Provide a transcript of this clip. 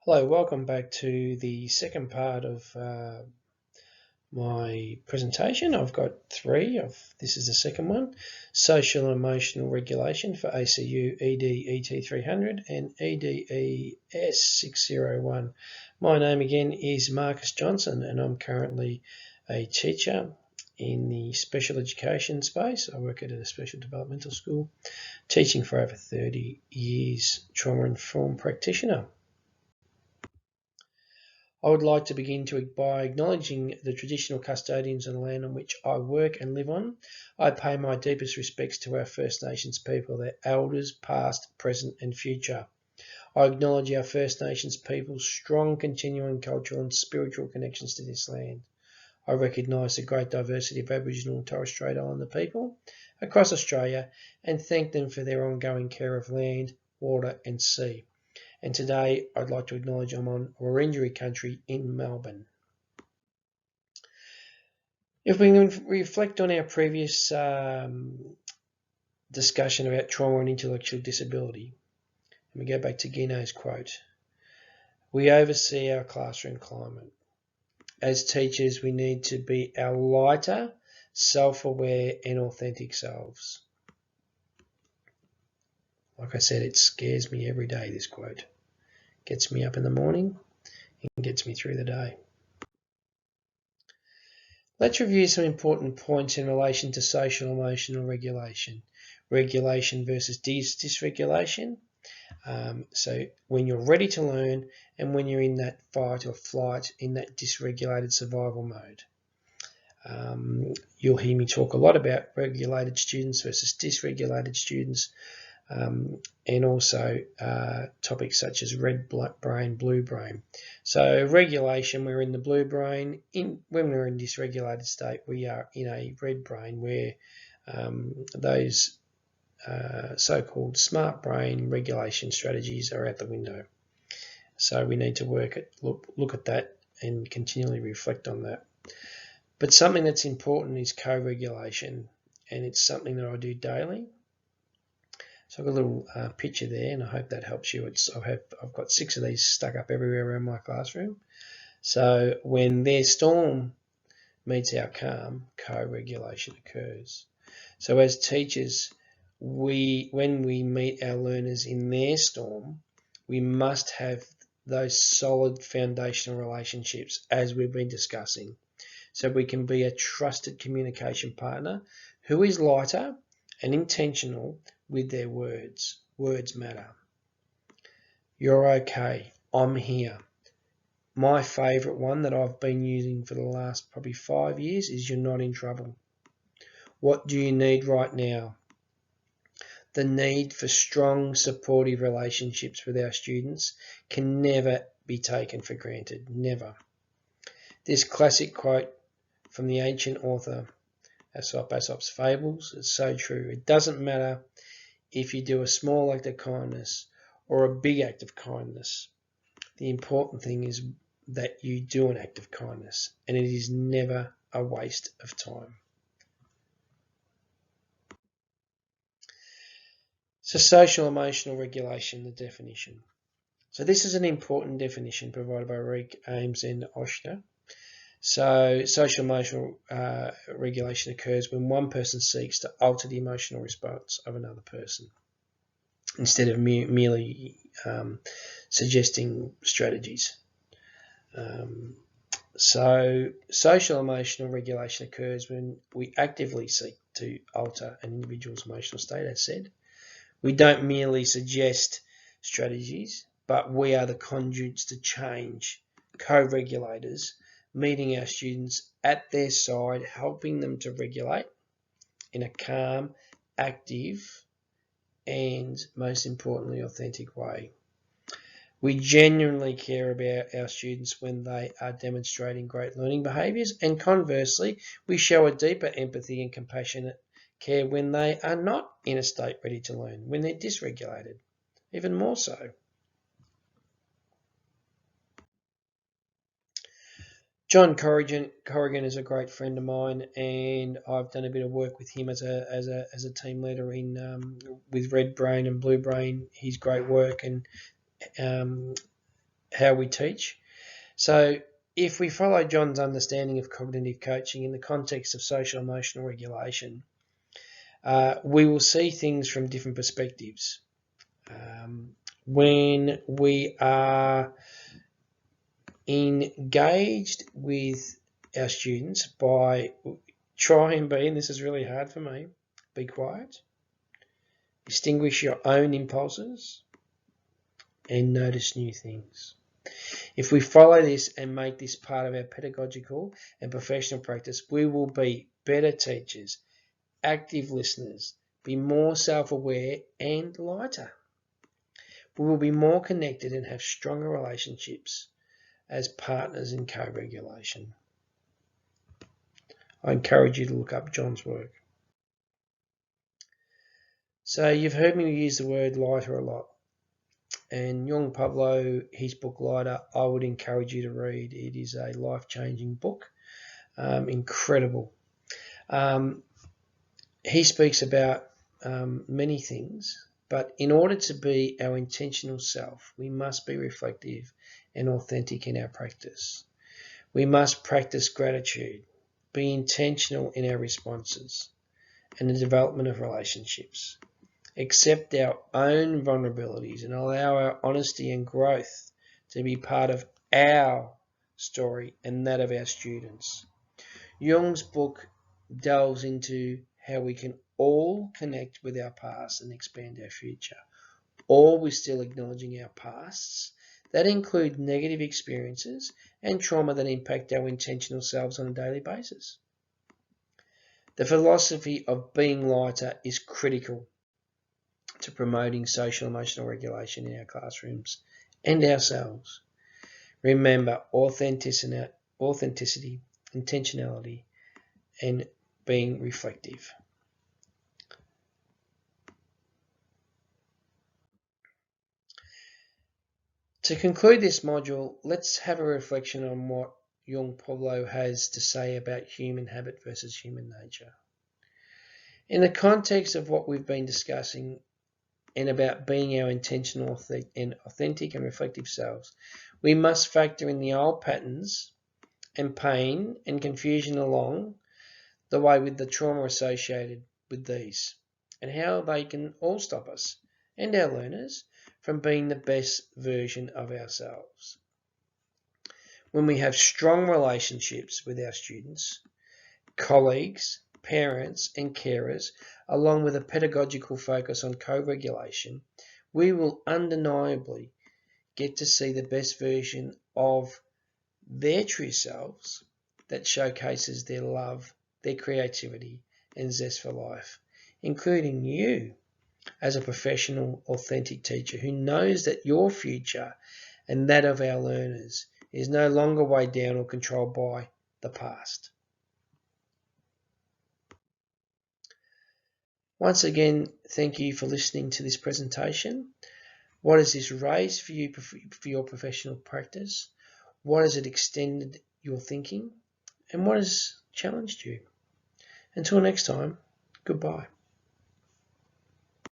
Hello, welcome back to the second part of my presentation. I've got three. This is the second one. Social and Emotional Regulation for ACU ED ET300 and EDE S601. My name again is Marcus Johnson and I'm currently a teacher in the special education space. I work at a special developmental school, teaching for over 30 years, trauma-informed practitioner. I would like to begin by acknowledging the traditional custodians of the land on which I work and live on. I pay my deepest respects to our First Nations people, their elders, past, present and future. I acknowledge our First Nations people's strong continuing cultural and spiritual connections to this land. I recognise the great diversity of Aboriginal and Torres Strait Islander people across Australia and thank them for their ongoing care of land, water and sea. And today I'd like to acknowledge I'm on Wurundjeri country in Melbourne. If we can reflect on our previous discussion about trauma and intellectual disability, and we go back to Guinot's quote, we oversee our classroom climate. As teachers, we need to be our lighter, self-aware and authentic selves. Like I said, it scares me every day, this quote. Gets me up in the morning and gets me through the day. Let's review some important points in relation to social emotional regulation. Regulation versus dysregulation. So when you're ready to learn and when you're in that fight or flight, in that dysregulated survival mode. You'll hear me talk a lot about regulated students versus dysregulated students. And also topics such as red brain, blue brain. So regulation, we're in the blue brain. When we're in dysregulated state, we are in a red brain where those so-called smart brain regulation strategies are out the window. So we need to look at that and continually reflect on that. But something that's important is co-regulation, and it's something that I do daily. So I've got a little picture there, and I hope that helps you. I've got 6 of these stuck up everywhere around my classroom. So when their storm meets our calm, co-regulation occurs. So as teachers, when we meet our learners in their storm, we must have those solid foundational relationships as we've been discussing. So we can be a trusted communication partner who is lighter and intentional with their words. Words matter. You're okay. I'm here. My favourite one that I've been using for the last probably 5 years is you're not in trouble. What do you need right now? The need for strong, supportive relationships with our students can never be taken for granted. Never. This classic quote from the ancient author Aesop's Fables is so true. It doesn't matter if you do a small act of kindness or a big act of kindness. The important thing is that you do an act of kindness, and it is never a waste of time. So social emotional regulation, the definition. So this is an important definition provided by Rick, Ames and Oshner. So social emotional regulation occurs when one person seeks to alter the emotional response of another person instead of merely suggesting strategies. So social emotional regulation occurs when we actively seek to alter an individual's emotional state, as said. We don't merely suggest strategies, but we are the conduits to change, co-regulators, meeting our students at their side, helping them to regulate in a calm, active, and most importantly, authentic way. We genuinely care about our students when they are demonstrating great learning behaviours, and conversely, we show a deeper empathy and compassionate care when they are not in a state ready to learn, when they're dysregulated, even more so. John Corrigan is a great friend of mine, and I've done a bit of work with him as a team leader with Red Brain and Blue Brain. His great work and how we teach. So if we follow John's understanding of cognitive coaching in the context of social emotional regulation, we will see things from different perspectives. When we are engaged with our students by try and be, and this is really hard for me, be quiet, distinguish your own impulses, and notice new things. If we follow this and make this part of our pedagogical and professional practice, we will be better teachers, active listeners, be more self-aware and lighter. We will be more connected and have stronger relationships as partners in co-regulation. I encourage you to look up John's work. So you've heard me use the word lighter a lot. And Jung Pablo, his book Lighter, I would encourage you to read. It is a life-changing book. Incredible. He speaks about many things, but in order to be our intentional self, we must be reflective and authentic in our practice. We must practice gratitude, be intentional in our responses and the development of relationships, accept our own vulnerabilities and allow our honesty and growth to be part of our story and that of our students. Jung's book delves into how we can all connect with our past and expand our future, always still acknowledging our pasts that include negative experiences and trauma that impact our intentional selves on a daily basis. The philosophy of being lighter is critical to promoting social emotional regulation in our classrooms and ourselves. Remember, authenticity, intentionality, and being reflective. To conclude this module, let's have a reflection on what Jung Pablo has to say about human habit versus human nature. In the context of what we've been discussing and about being our intentional and authentic and reflective selves, we must factor in the old patterns and pain and confusion along the way with the trauma associated with these and how they can all stop us and our learners from being the best version of ourselves. When we have strong relationships with our students, colleagues, parents and carers, along with a pedagogical focus on co-regulation, we will undeniably get to see the best version of their true selves that showcases their love, their creativity and zest for life, including you as a professional, authentic teacher who knows that your future and that of our learners is no longer weighed down or controlled by the past. Once again, thank you for listening to this presentation. What has this raised for you for your professional practice? What has it extended your thinking? And what has challenged you? Until next time, goodbye.